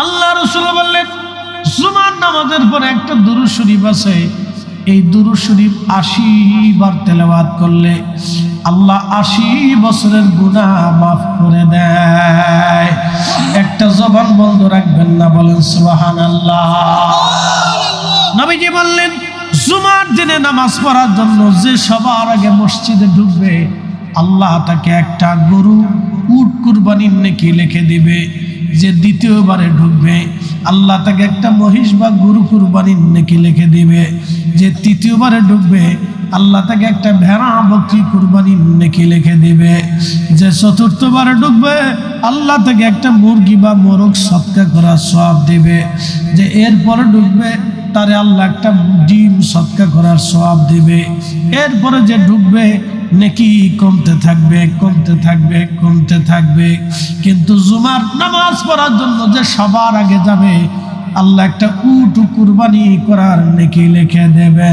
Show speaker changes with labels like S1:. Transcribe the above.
S1: আল্লাহ রাসূল বললেন, জুমার নামাজের পরে একটা দুরূদ শরীফ আছে, এই দুরূদ শরীফ ৮০ বার তেলাওয়াত করলে আল্লাহ ৮০ বছরের গুনাহ মাফ করে দেয়। একটা জবান বন্ধ রাখবেন না, বলেন সুবহানাল্লাহ। নবীজি বললেন, জুমার দিনে নামাজ পড়ার জন্য যে সবার আগে মসজিদে ঢুকবে আল্লাহ তাকে একটা গরু উট কুরবানির নেকি লিখে দিবে। যে দ্বিতীয়বারে ঢুকবে আল্লাহ তাকে একটা মহিষ বা গরু কুরবানির নেকি লিখে দিবে। যে তৃতীয়বারে ঢুকবে আল্লাহ তাকে একটা ভেড়া বকরি কুরবানির নেকি লিখে দিবে। যে চতুর্থবারে ঢুকবে আল্লাহ তাকে একটা মুরগি বা মোরগ সদকা করার সওয়াব দিবে। যে এরপরে ঢুকবে তারে আল্লাহ একটা ডিম সদকা করার সওয়াব দিবে। এরপরে যে ঢুকবে নেকি কমতে থাকবে, কমতে থাকবে, কমতে থাকবে। কিন্তু জুমার নামাজ পড়ার জন্য যে সবার আগে যাবে আল্লাহ একটা উট কুরবানি করার নেকি লিখে দেবে।